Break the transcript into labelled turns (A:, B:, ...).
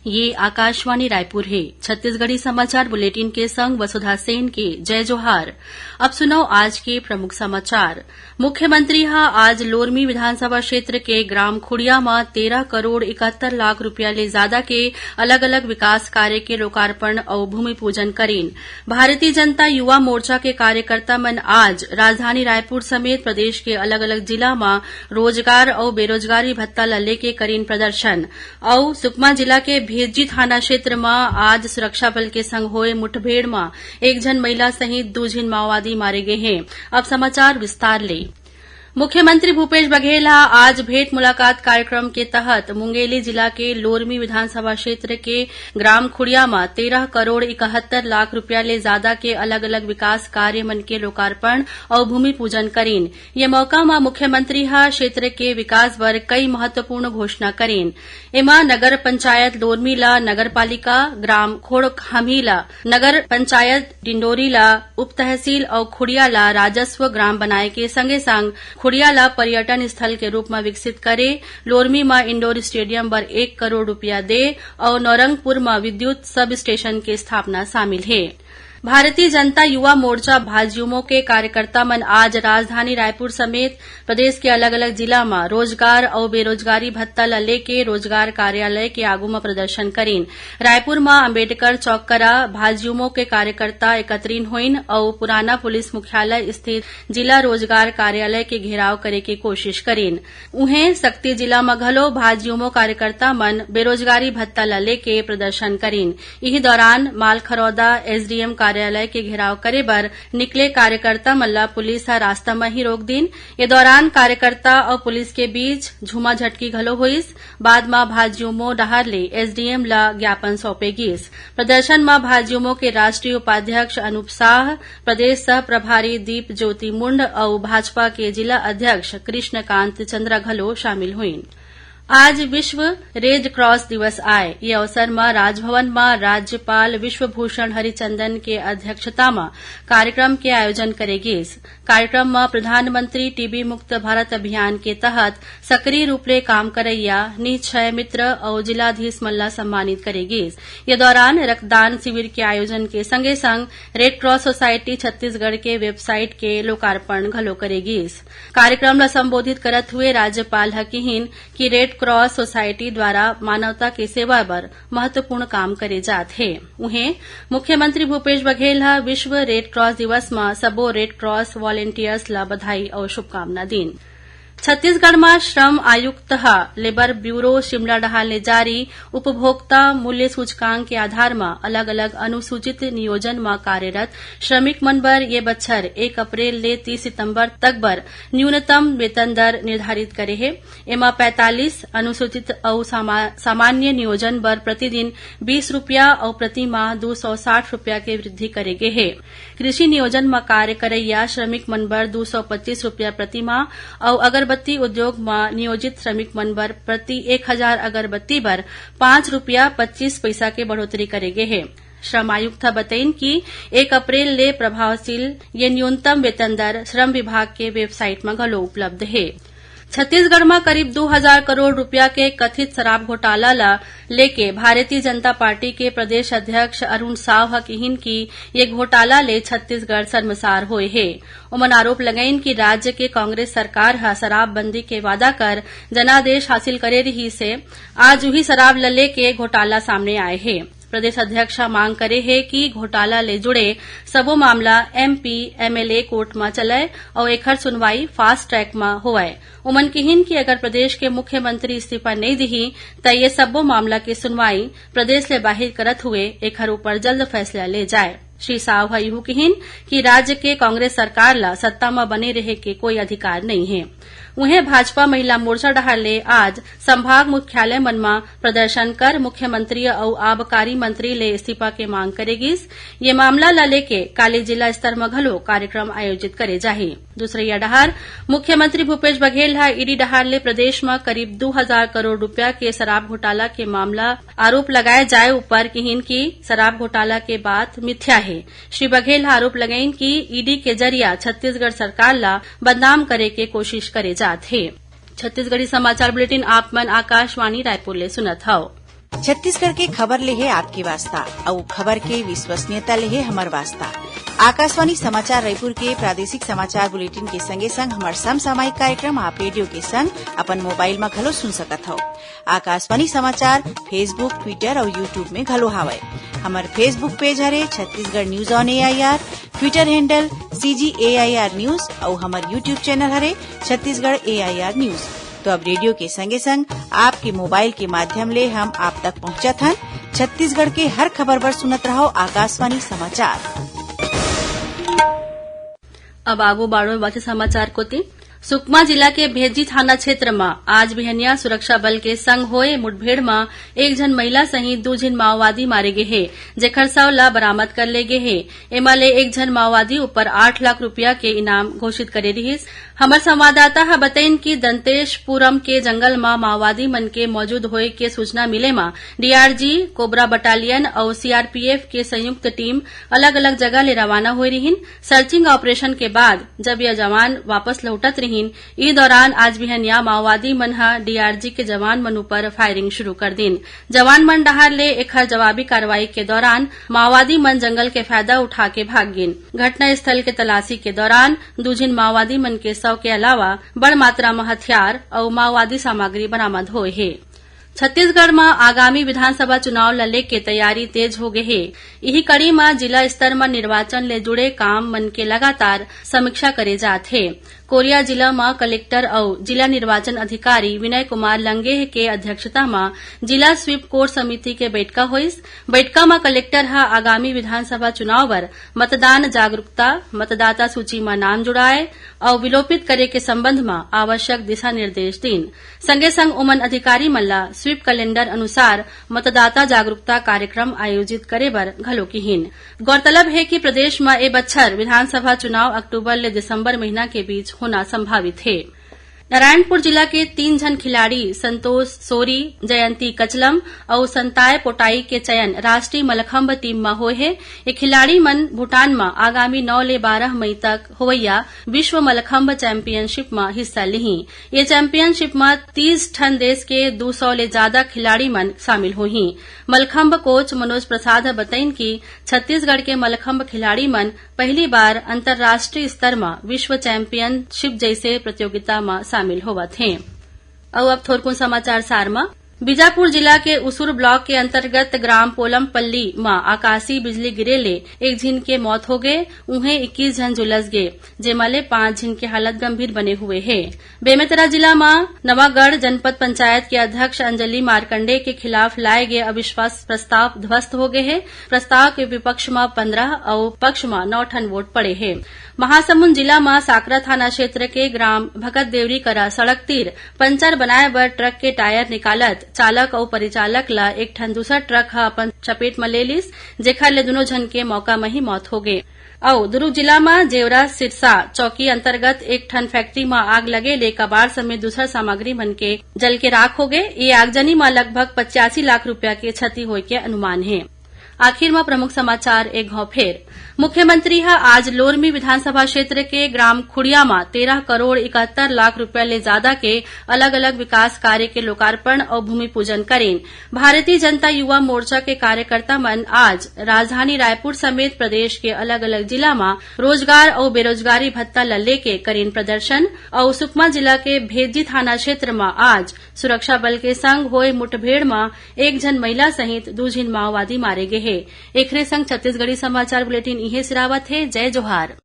A: ये आकाशवाणी रायपुर है। छत्तीसगढ़ी समाचार बुलेटिन के संग वसुधा सेन के जय जोहार। अब सुनो आज के प्रमुख समाचार। मुख्यमंत्री आज लोरमी विधानसभा क्षेत्र के ग्राम खुड़िया में 13 करोड़ 71 लाख रुपया ले ज्यादा के अलग अलग विकास कार्य के लोकार्पण और भूमि पूजन करेन। भारतीय जनता युवा मोर्चा के कार्यकर्ता मन आज राजधानी रायपुर समेत प्रदेश के अलग अलग जिला में रोजगार और बेरोजगारी भत्ता ल लेके करेन प्रदर्शन। और सुकमा जिला के भेज्जी थाना क्षेत्र में आज सुरक्षा बल के संग होए मुठभेड़ में एक जन महिला सहित 2 जन माओवादी मारे गए हैं। अब समाचार विस्तार ले। मुख्यमंत्री भूपेश बघेल आज भेंट मुलाकात कार्यक्रम के तहत मुंगेली जिला के लोरमी विधानसभा क्षेत्र के ग्राम खुड़िया में 13 करोड़ 71 लाख रुपया ले ज्यादा के अलग अलग विकास कार्य मन के लोकार्पण और भूमि पूजन करेन। ये मौका में मुख्यमंत्री क्षेत्र के विकास बर कई महत्वपूर्ण घोषणा करेन। एमा नगर पंचायत लोरमी ला नगर पालिका, ग्राम खोड़खामी ला नगर पंचायत, डिंडोरी ला उप तहसील और खुड़िया ला राजस्व ग्राम बनाए के संगे संग खुड़िया ला पर्यटन स्थल के रूप में विकसित करे, लोरमी में इंडोर स्टेडियम पर 1 करोड़ रुपया दे और नौरंगपुर में विद्युत सब स्टेशन की स्थापना शामिल है। भारतीय जनता युवा मोर्चा भाजयुमो के कार्यकर्ता मन आज राजधानी रायपुर समेत प्रदेश के अलग अलग जिला में रोजगार और बेरोजगारी भत्ता ल लेके रोजगार कार्यालय के आगू में प्रदर्शन करेन। रायपुर में अम्बेडकर चौक करा भाजयुमो के कार्यकर्ता एकत्रित होइन और पुराना पुलिस मुख्यालय स्थित जिला रोजगार कार्यालय के घेराव करे के कोशिश करेन। उहें सक्ती जिला में घलो भाजयुमो कार्यकर्ता मन बेरोजगारी भत्ता ल लेके प्रदर्शन करेन। इही दौरान मालखरौदा एसडीएम कार्यालय के घेराव करे बर निकले कार्यकर्ता मल्ला पुलिस रास्ता में ही रोक दिन। ये दौरान कार्यकर्ता और पुलिस के बीच झूमा झटकी घलो होइस। बाद में भाजयुमो डहार ले एसडीएम ला ज्ञापन सौंपे गिस। प्रदर्शन में भाजयुमो के राष्ट्रीय उपाध्यक्ष अनूप साह, प्रदेश सह प्रभारी दीप ज्योति मुंड और भाजपा के जिला अध्यक्ष कृष्णकांत चंद्रा घलो शामिल हुईन। आज विश्व रेड क्रॉस दिवस आए। ये अवसर में राजभवन में राज्यपाल विश्वभूषण हरिचंदन के अध्यक्षता में कार्यक्रम के आयोजन करे गिस। कार्यक्रम में प्रधानमंत्री टीबी मुक्त भारत अभियान के तहत सक्रिय रूप ले काम करैया निक्षय मित्र और जिलाधीश मल्ला सम्मानित करे गिस। ये दौरान रक्तदान शिविर के आयोजन के संगे संग रेड क्रॉस सोसायटी छत्तीसगढ़ के वेबसाइट के लोकार्पण घलो करे गिस। कार्यक्रम ला संबोधित करत हुए राज्यपाल कहिन कि रेड क्रॉस सोसायटी द्वारा मानवता के सेवा बर महत्वपूर्ण काम करे जात है। उन्हें मुख्यमंत्री भूपेश बघेल विश्व रेड क्रॉस दिवस में सबो रेड क्रॉस वॉलेंटियर्स ला बधाई और शुभकामना दीन। छत्तीसगढ़ में श्रम आयुक्त लेबर ब्यूरो शिमला डहार ले जारी उपभोक्ता मूल्य सूचकांक के आधार में अलग अलग अनुसूचित नियोजन में कार्यरत श्रमिक मन बर ये बछर 1 अप्रैल ले 30 सितंबर तक बर न्यूनतम वेतन दर निर्धारित करे है। एमा 45 अनुसूचित और सामान्य नियोजन बर प्रतिदिन 20 रुपया और प्रति माह 260 रुपया के वृद्धि करे गे है। कृषि नियोजन में कार्य करैया श्रमिक मन बर 225 रुपया प्रति माह और अगरबत्ती उद्योग में नियोजित श्रमिक मन बर प्रति 1000 अगरबत्ती बर 5 रुपया 25 पैसा के बढ़ोतरी करे गे है। श्रम आयुक्त बतईन कि 1 अप्रैल ले प्रभावशील ये न्यूनतम वेतन दर श्रम विभाग के वेबसाइट में घलो उपलब्ध है। छत्तीसगढ़ में करीब 2000 करोड़ रुपया के कथित शराब घोटाला ला लेके भारतीय जनता पार्टी के प्रदेश अध्यक्ष अरुण साव कहिन कि ये घोटाला ले छत्तीसगढ़ शर्मसार होए है। उमन आरोप लगाइन कि राज्य के कांग्रेस सरकार शराबबंदी के वादा कर जनादेश हासिल करे रही से आज वही शराब ल लेके घोटाला सामने आए है। प्रदेश अध्यक्ष मांग करे है कि घोटाला ले जुड़े सबो मामला एमपी एमएलए कोर्ट में चले और एकर सुनवाई फास्ट ट्रैक में होवे। उमन कहिन कि अगर प्रदेश के मुख्यमंत्री इस्तीफा नहीं दिही त ये सबो मामला की सुनवाई प्रदेश ले बाहिर करत हुए एकर ऊपर जल्द फैसला ले जाए। श्री साव यू कहिन कि राज्य के कांग्रेस सरकार ला सत्ता में बने रहे के कोई अधिकार नहीं है। उन्हें भाजपा महिला मोर्चा डहार ले आज संभाग मुख्यालय मन में प्रदर्शन कर मुख्यमंत्री और आबकारी मंत्री ले इस्तीफा के मांग करेगिस। ये मामला ला लेके काले जिला स्तर में घलो कार्यक्रम आयोजित करे जाही। दूसरे डहार मुख्यमंत्री भूपेश बघेल ईडी डहार ले प्रदेश में करीब 2000 करोड़ रुपया के शराब घोटाला के मामला आरोप लगाए जाए ऊपर कहिन की शराब घोटाला के बात मिथ्या है। श्री बघेल आरोप लगाइन कि ईडी के जरिया छत्तीसगढ़ सरकार ला बदनाम करे के कोशिश करे जात है। छत्तीसगढ़ी समाचार बुलेटिन आप मन आकाशवाणी रायपुर ले सुनत हव।
B: छत्तीसगढ़ के खबर ले है आपके वास्ता और खबर के विश्वसनीयता ले है हमर वास्ता। आकाशवाणी समाचार रायपुर के प्रादेशिक समाचार बुलेटिन के संगे संग हमार समसामयिक कार्यक्रम आप रेडियो के संग अपन मोबाइल में घलो सुन सकत हो। आकाशवाणी समाचार फेसबुक, ट्विटर और यूट्यूब में घलो हावय। हमार फेसबुक पेज हरे Chhattisgarh news on AIR, Twitter handle CGAIR news और हमार यूट्यूब चैनल हरे छत्तीसगढ़ AIR न्यूज। तो अब रेडियो के संगे संग आपके मोबाइल के माध्यम ले हम आप तक पहुंचत हन। छत्तीसगढ़ के हर खबर पर सुनत रहो आकाशवाणी समाचार।
A: अब आगो बाड़ो बाते समाचार कोती। सुकमा जिला के भेज्जी थाना क्षेत्र में आज बिहनिया सुरक्षा बल के संग होए मुठभेड़ में एक जन महिला सहित 2 जन माओवादी मारे गे हे, जेखर शव ला बरामद कर ले गे हे। एमा ले एक जन माओवादी ऊपर 8 लाख रुपया के इनाम घोषित करे रहिस। हमार संवाददाता ह बताइन कि दंतेशपुरम के जंगल में माओवादी मन के मौजूद होए के सूचना मिले में DRG, कोबरा बटालियन और CRPF के संयुक्त टीम अलग अलग जगह ले रवाना हुए रहिन। सर्चिंग ऑपरेशन के बाद जब यह जवान वापस लौटत रहिन, ई दौरान आज बिहनिया माओवादी मन ह DRG के जवान मन ऊपर फायरिंग शुरू कर दिन। जवान मन डहार ले एखर जवाबी कार्रवाई के दौरान माओवादी मन जंगल के फायदा उठा के भाग गिन। घटना स्थल के तलाशी के दौरान 2 जन माओवादी मन के शव के अलावा बड़ मात्रा में हथियार और माओवादी सामग्री बरामद हुए है। छत्तीसगढ़ में आगामी विधानसभा चुनाव ल लेके तैयारी तेज हो गए है। यही कड़ी में जिला स्तर में निर्वाचन ले जुड़े काम मन के लगातार समीक्षा करे जात है। कोरिया जिला में कलेक्टर और जिला निर्वाचन अधिकारी विनय कुमार लंगे के अध्यक्षता में जिला स्वीप कोर समिति के बैठका हुईस। बैठका में कलेक्टर ह आगामी विधानसभा चुनाव बर मतदान जागरूकता, मतदाता सूची में नाम जुड़ाए और विलोपित करे के संबंध में आवश्यक दिशा निर्देश दिन। संगे संग उमन अधिकारी मल्ला स्वीप कैलेंडर अनुसार मतदाता जागरूकता कार्यक्रम आयोजित करे बर घलो किहिन। गौरतलब है कि प्रदेश में ए बच्छर विधानसभा चुनाव अक्टूबर ले दिसंबर महीना के बीच होना संभावित है। नारायणपुर जिला के 3 जन खिलाड़ी संतोष सोरी, जयंती कचलम और संताय पोटाई के चयन राष्ट्रीय मलखंभ टीम में हुए है। ये खिलाड़ी मन भूटान में आगामी 9 ले 12 मई तक होवैया विश्व मलखंभ चैंपियनशिप में हिस्सा लिही। ये चैंपियनशिप में 30 ठन देश के 200 ले ज्यादा खिलाड़ी मन शामिल हुई। मलखंभ कोच मनोज प्रसाद बताइन कि छत्तीसगढ़ के मलखंभ खिलाड़ी मन पहली बार अंतर्राष्ट्रीय स्तर में विश्व चैंपियनशिप जैसे प्रतियोगिता में शामिल होवत हैं। और अब थोरकुन समाचार सार में बीजापुर जिला के उसूर ब्लॉक के अंतर्गत ग्राम पोलमपल्ली में आकाशीय बिजली गिरे ले एक झिन के मौत हो गए। उन्हें 21 जन झुलस गए, जेमाले 5 झिन के हालत गंभीर बने हुए है। बेमेतरा जिला में नवागढ़ जनपद पंचायत के अध्यक्ष अंजलि मार्कंडे के खिलाफ लाए गए अविश्वास प्रस्ताव ध्वस्त हो गए है। प्रस्ताव के विपक्ष में 15 और पक्ष में 9 ठन वोट पड़े है। महासमुंद जिला में साकरा थाना क्षेत्र के ग्राम भगत देवरी करा सड़क तीर पंचर बनाए बर ट्रक के टायर निकालत चालक और परिचालक ला एक ठन दूसर ट्रक ह अपन चपेट में ले लिस, जेखर ले दोनों जन के मौका में ही मौत हो गए। और दुर्ग जिला में जेवरा सिरसा चौकी अंतर्गत एक ठन फैक्ट्री में आग लगे ले कबाड़ समेत दूसर सामग्री मन के जल के राख हो गए। ये आगजनी में लगभग 85 लाख रुपया के क्षति होए के अनुमान है। आखिर में प्रमुख समाचार एक घाव फेर। मुख्यमंत्री ह आज लोरमी विधानसभा क्षेत्र के ग्राम खुड़िया में 13 करोड़ 71 लाख रुपया ले ज्यादा के अलग अलग विकास कार्य के लोकार्पण और भूमि पूजन करेन। भारतीय जनता युवा मोर्चा के कार्यकर्ता मन आज राजधानी रायपुर समेत प्रदेश के अलग अलग जिला में रोजगार और बेरोजगारी भत्ता ल लेके करेन प्रदर्शन। और सुकमा जिला के भेज्जी थाना क्षेत्र में आज सुरक्षा बल के संग होए मुठभेड़ में एक जन महिला सहित 2 जन माओवादी मारे गए है। एकरे संग छत्तीसगढ़ी समाचार बुलेटिन इहे सिरावत है। जय जोहार।